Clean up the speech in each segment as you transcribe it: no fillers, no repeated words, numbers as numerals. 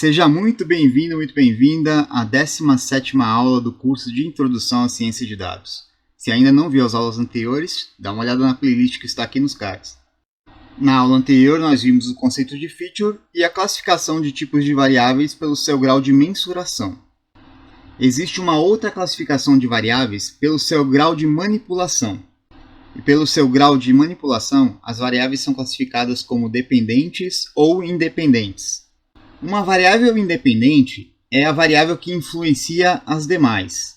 Seja muito bem-vindo, muito bem-vinda à 17ª aula do curso de Introdução à Ciência de Dados. Se ainda não viu as aulas anteriores, dá uma olhada na playlist que está aqui nos cards. Na aula anterior, nós vimos o conceito de feature e a classificação de tipos de variáveis pelo seu grau de mensuração. Existe uma outra classificação de variáveis pelo seu grau de manipulação. E pelo seu grau de manipulação, as variáveis são classificadas como dependentes ou independentes. Uma variável independente é a variável que influencia as demais.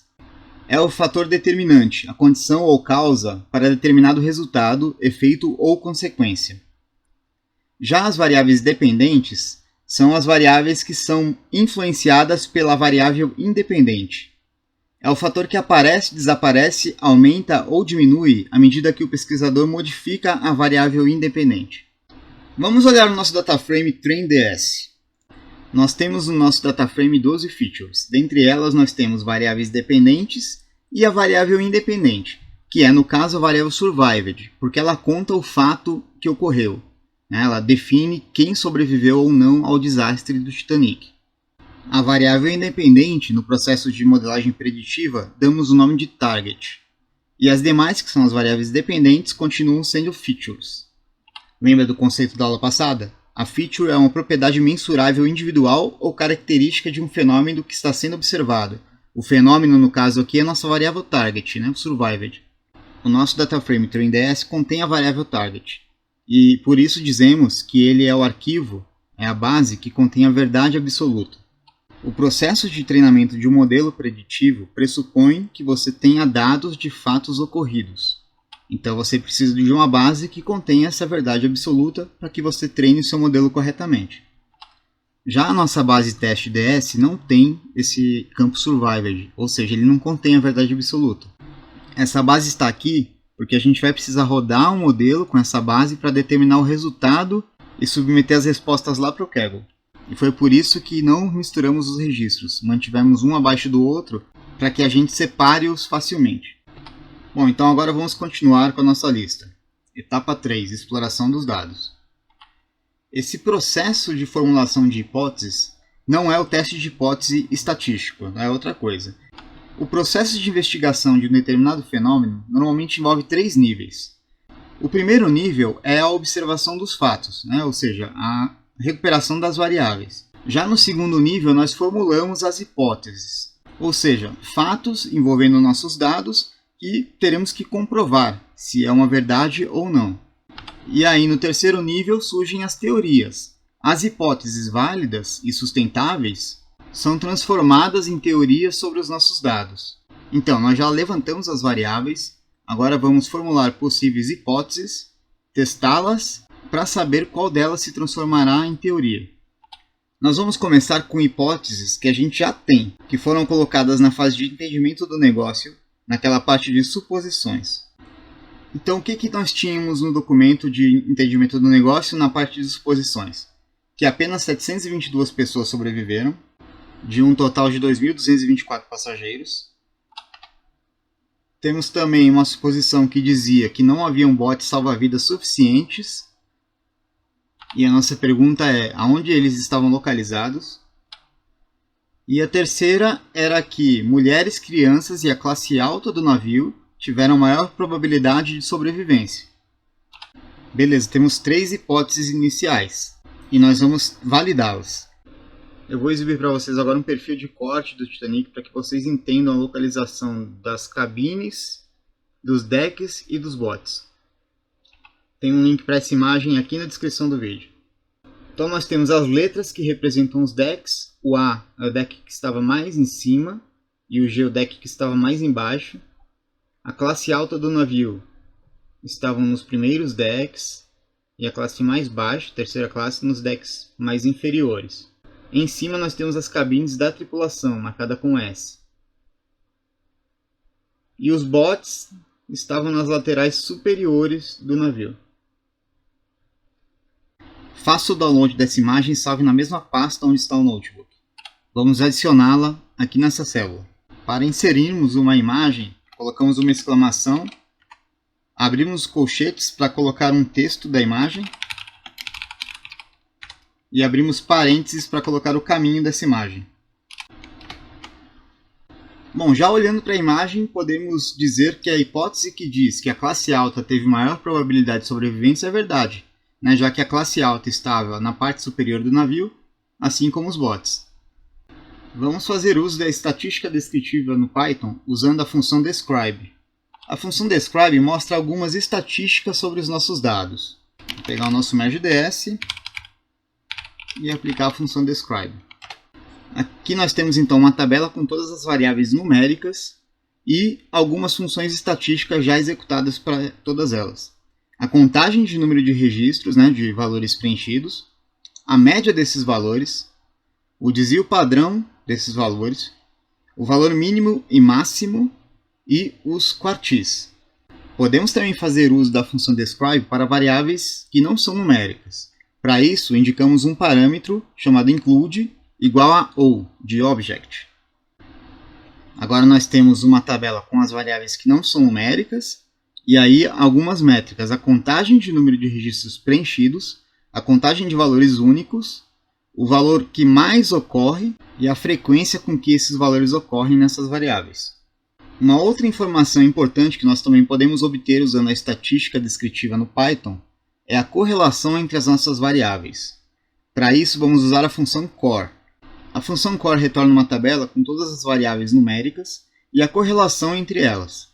É o fator determinante, a condição ou causa para determinado resultado, efeito ou consequência. Já as variáveis dependentes são as variáveis que são influenciadas pela variável independente. É o fator que aparece, desaparece, aumenta ou diminui à medida que o pesquisador modifica a variável independente. Vamos olhar o nosso dataframe TrainDS. Nós temos no nosso dataframe 12 features. Dentre elas, nós temos variáveis dependentes e a variável independente, que é, no caso, a variável survived, porque ela conta o fato que ocorreu. Ela define quem sobreviveu ou não ao desastre do Titanic. A variável independente, no processo de modelagem preditiva, damos o nome de target. E as demais, que são as variáveis dependentes, continuam sendo features. Lembra do conceito da aula passada? A feature é uma propriedade mensurável individual ou característica de um fenômeno que está sendo observado. O fenômeno, no caso aqui, é a nossa variável target, o survived. O nosso dataframe TrainDS contém a variável target. E por isso dizemos que ele é o arquivo, é a base que contém a verdade absoluta. O processo de treinamento de um modelo preditivo pressupõe que você tenha dados de fatos ocorridos. Então você precisa de uma base que contenha essa verdade absoluta para que você treine o seu modelo corretamente. Já a nossa base teste DS não tem esse campo survived, ou seja, ele não contém a verdade absoluta. Essa base está aqui porque a gente vai precisar rodar um modelo com essa base para determinar o resultado e submeter as respostas lá para o Kaggle. E foi por isso que não misturamos os registros, mantivemos um abaixo do outro para que a gente separe-os facilmente. Bom, então agora vamos continuar com a nossa lista. Etapa 3, exploração dos dados. Esse processo de formulação de hipóteses não é o teste de hipótese estatístico, é outra coisa. O processo de investigação de um determinado fenômeno normalmente envolve 3 níveis. O primeiro nível é a observação dos fatos, ou seja, a recuperação das variáveis. Já no segundo nível, nós formulamos as hipóteses, ou seja, fatos envolvendo nossos dados e teremos que comprovar se é uma verdade ou não. E aí, no terceiro nível, surgem as teorias. As hipóteses válidas e sustentáveis são transformadas em teorias sobre os nossos dados. Então, nós já levantamos as variáveis, agora vamos formular possíveis hipóteses, testá-las para saber qual delas se transformará em teoria. Nós vamos começar com hipóteses que a gente já tem, que foram colocadas na fase de entendimento do negócio, naquela parte de suposições. Então, o que nós tínhamos no documento de entendimento do negócio na parte de suposições? Que apenas 722 pessoas sobreviveram, de um total de 2.224 passageiros. Temos também uma suposição que dizia que não haviam botes salva-vidas suficientes. E a nossa pergunta é, aonde eles estavam localizados? E a terceira era que mulheres, crianças e a classe alta do navio tiveram maior probabilidade de sobrevivência. Beleza, temos 3 hipóteses iniciais e nós vamos validá-las. Eu vou exibir para vocês agora um perfil de corte do Titanic para que vocês entendam a localização das cabines, dos decks e dos botes. Tem um link para essa imagem aqui na descrição do vídeo. Então nós temos as letras que representam os decks. O A é o deck que estava mais em cima e o G é o deck que estava mais embaixo. A classe alta do navio estavam nos primeiros decks e a classe mais baixa, terceira classe, nos decks mais inferiores. Em cima nós temos as cabines da tripulação, marcada com S. E os botes estavam nas laterais superiores do navio. Faça o download dessa imagem e salve na mesma pasta onde está o notebook. Vamos adicioná-la aqui nessa célula. Para inserirmos uma imagem, colocamos uma exclamação, abrimos os colchetes para colocar um texto da imagem e abrimos parênteses para colocar o caminho dessa imagem. Bom, já olhando para a imagem, podemos dizer que a hipótese que diz que a classe alta teve maior probabilidade de sobrevivência é verdade, né, já que a classe alta estava na parte superior do navio, assim como os bots. Vamos fazer uso da estatística descritiva no Python usando a função describe. A função describe mostra algumas estatísticas sobre os nossos dados. Vou pegar o nosso mergeDS e aplicar a função describe. Aqui nós temos então uma tabela com todas as variáveis numéricas e algumas funções estatísticas já executadas para todas elas. A contagem de número de registros, né, de valores preenchidos, a média desses valores, o desvio padrão desses valores, o valor mínimo e máximo e os quartis. Podemos também fazer uso da função describe para variáveis que não são numéricas. Para isso, indicamos um parâmetro chamado include igual a O, de object. Agora nós temos uma tabela com as variáveis que não são numéricas, e aí algumas métricas, a contagem de número de registros preenchidos, a contagem de valores únicos, o valor que mais ocorre e a frequência com que esses valores ocorrem nessas variáveis. Uma outra informação importante que nós também podemos obter usando a estatística descritiva no Python é a correlação entre as nossas variáveis. Para isso vamos usar a função core. A função core retorna uma tabela com todas as variáveis numéricas e a correlação entre elas.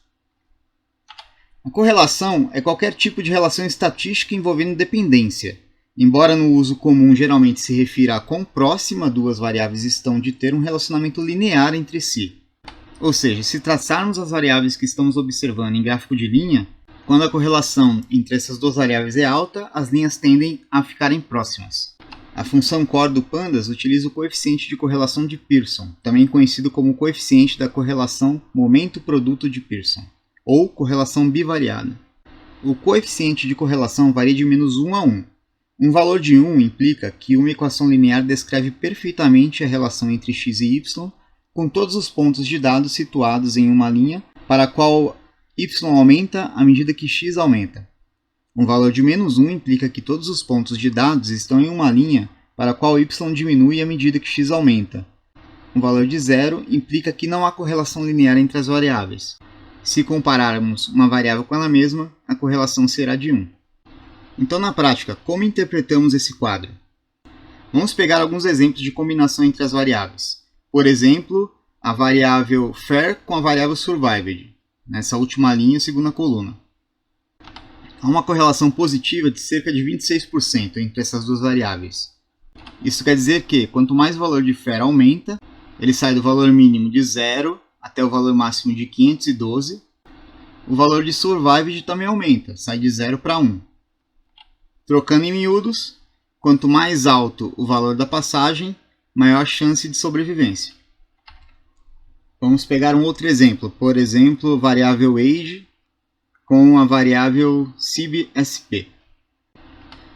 A correlação é qualquer tipo de relação estatística envolvendo dependência, embora no uso comum geralmente se refira a quão próxima duas variáveis estão de ter um relacionamento linear entre si. Ou seja, se traçarmos as variáveis que estamos observando em gráfico de linha, quando a correlação entre essas duas variáveis é alta, as linhas tendem a ficarem próximas. A função core do Pandas utiliza o coeficiente de correlação de Pearson, também conhecido como coeficiente da correlação momento-produto de Pearson, ou correlação bivariada. O coeficiente de correlação varia de -1 a 1. Um valor de 1 implica que uma equação linear descreve perfeitamente a relação entre x e y, com todos os pontos de dados situados em uma linha para a qual y aumenta à medida que x aumenta. Um valor de -1 implica que todos os pontos de dados estão em uma linha para a qual y diminui à medida que x aumenta. Um valor de 0 implica que não há correlação linear entre as variáveis. Se compararmos uma variável com ela mesma, a correlação será de 1. Então, na prática, como interpretamos esse quadro? Vamos pegar alguns exemplos de combinação entre as variáveis. Por exemplo, a variável fair com a variável survived, nessa última linha, segunda coluna. Há uma correlação positiva de cerca de 26% entre essas duas variáveis. Isso quer dizer que, quanto mais o valor de fair aumenta, ele sai do valor mínimo de 0 até o valor máximo de 512, o valor de survived também aumenta, sai de 0 para 1. Trocando em miúdos, quanto mais alto o valor da passagem, maior a chance de sobrevivência. Vamos pegar um outro exemplo, por exemplo, variável age com a variável cibsp.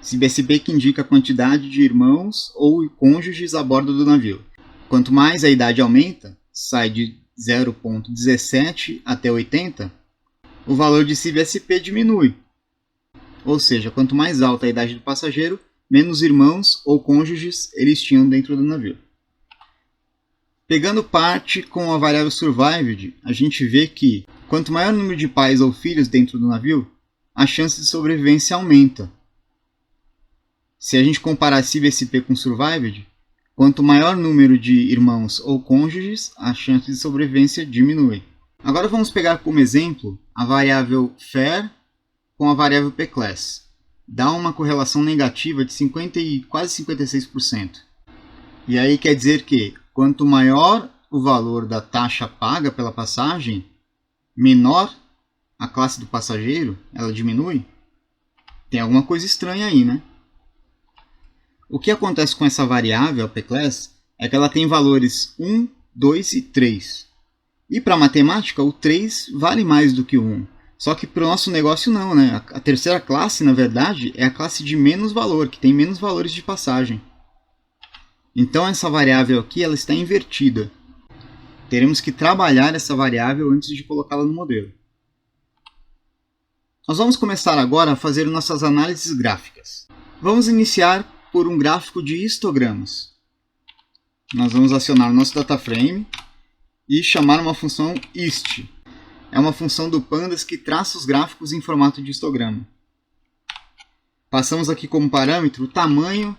Cibsp que indica a quantidade de irmãos ou cônjuges a bordo do navio. Quanto mais a idade aumenta, sai de 0,17 até 80, o valor de cibsp diminui. Ou seja, quanto mais alta a idade do passageiro, menos irmãos ou cônjuges eles tinham dentro do navio. Pegando parte com a variável survived, a gente vê que quanto maior o número de pais ou filhos dentro do navio, a chance de sobrevivência aumenta. Se a gente comparar cibsp com survived, quanto maior o número de irmãos ou cônjuges, a chance de sobrevivência diminui. Agora vamos pegar como exemplo a variável fair com a variável pclass. Dá uma correlação negativa de 50 e quase 56%. E aí quer dizer que quanto maior o valor da taxa paga pela passagem, menor a classe do passageiro, ela diminui. Tem alguma coisa estranha aí, né? O que acontece com essa variável, a pclass, é que ela tem valores 1, 2 e 3. E para a matemática, o 3 vale mais do que o 1. Só que para o nosso negócio não, né? A terceira classe, na verdade, é a classe de menos valor, que tem menos valores de passagem. Então essa variável aqui ela está invertida. Teremos que trabalhar essa variável antes de colocá-la no modelo. Nós vamos começar agora a fazer nossas análises gráficas. Vamos iniciar por um gráfico de histogramas. Nós vamos acionar o nosso DataFrame e chamar uma função hist. É uma função do Pandas que traça os gráficos em formato de histograma. Passamos aqui como parâmetro o tamanho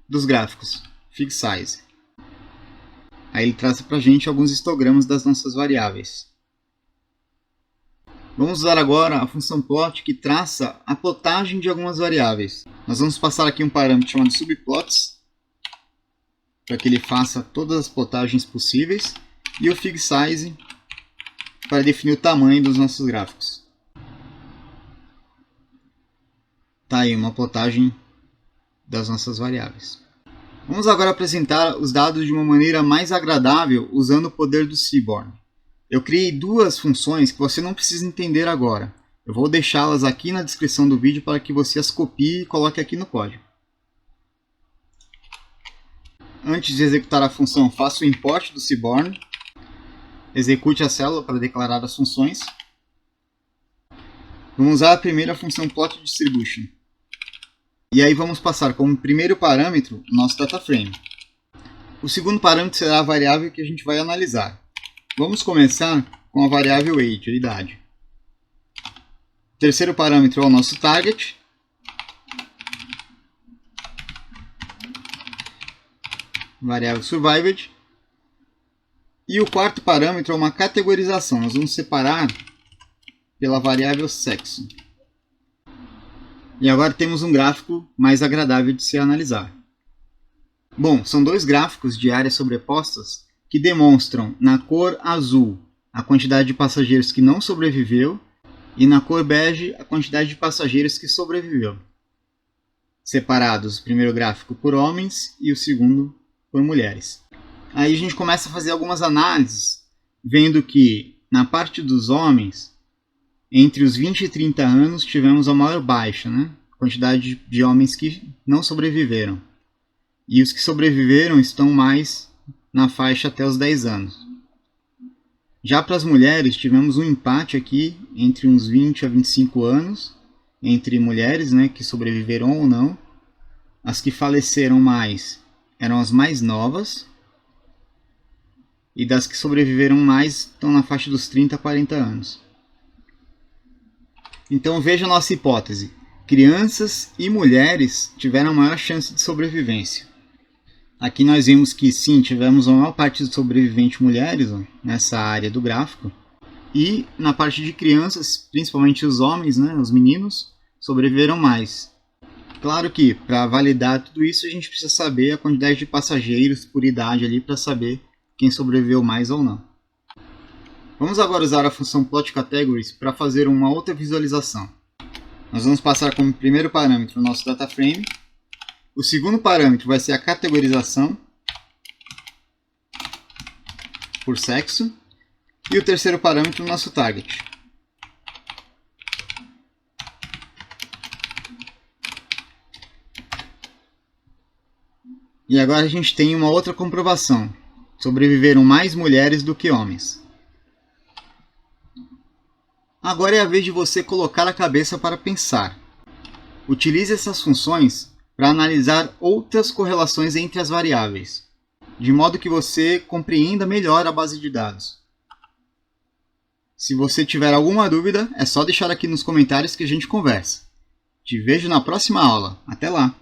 dos gráficos, fig size. Aí ele traça para a gente alguns histogramas das nossas variáveis. Vamos usar agora a função plot que traça a plotagem de algumas variáveis. Nós vamos passar aqui um parâmetro chamado subplots, para que ele faça todas as plotagens possíveis, e o fig size para definir o tamanho dos nossos gráficos. Tá aí uma plotagem das nossas variáveis. Vamos agora apresentar os dados de uma maneira mais agradável usando o poder do Seaborn. Eu criei duas funções que você não precisa entender agora. Eu vou deixá-las aqui na descrição do vídeo para que você as copie e coloque aqui no código. Antes de executar a função, faça o import do Seaborn. Execute a célula para declarar as funções. Vamos usar a primeira função plot distribution. E aí vamos passar como primeiro parâmetro o nosso DataFrame. O segundo parâmetro será a variável que a gente vai analisar. Vamos começar com a variável age, a idade. O terceiro parâmetro é o nosso target. Variável survived. E o quarto parâmetro é uma categorização. Nós vamos separar pela variável sexo. E agora temos um gráfico mais agradável de se analisar. Bom, são dois gráficos de áreas sobrepostas que demonstram na cor azul a quantidade de passageiros que não sobreviveu e na cor bege a quantidade de passageiros que sobreviveu. Separados o primeiro gráfico por homens e o segundo por mulheres. Aí a gente começa a fazer algumas análises, vendo que na parte dos homens, entre os 20 e 30 anos, tivemos a maior baixa, né? Quantidade de homens que não sobreviveram. E os que sobreviveram estão mais na faixa até os 10 anos. Já para as mulheres, tivemos um empate aqui entre uns 20 a 25 anos, entre mulheres, né, que sobreviveram ou não. As que faleceram mais eram as mais novas. E das que sobreviveram mais estão na faixa dos 30 a 40 anos. Então veja a nossa hipótese. Crianças e mulheres tiveram a maior chance de sobrevivência. Aqui nós vimos que sim, tivemos a maior parte dos sobreviventes mulheres nessa área do gráfico. E na parte de crianças, principalmente os homens, né, os meninos, sobreviveram mais. Claro que para validar tudo isso a gente precisa saber a quantidade de passageiros por idade ali para saber quem sobreviveu mais ou não. Vamos agora usar a função plot categories para fazer uma outra visualização. Nós vamos passar como primeiro parâmetro o nosso DataFrame. O segundo parâmetro vai ser a categorização por sexo. E o terceiro parâmetro o nosso target. E agora a gente tem uma outra comprovação. Sobreviveram mais mulheres do que homens. Agora é a vez de você colocar a cabeça para pensar. Utilize essas funções para analisar outras correlações entre as variáveis, de modo que você compreenda melhor a base de dados. Se você tiver alguma dúvida, é só deixar aqui nos comentários que a gente conversa. Te vejo na próxima aula. Até lá!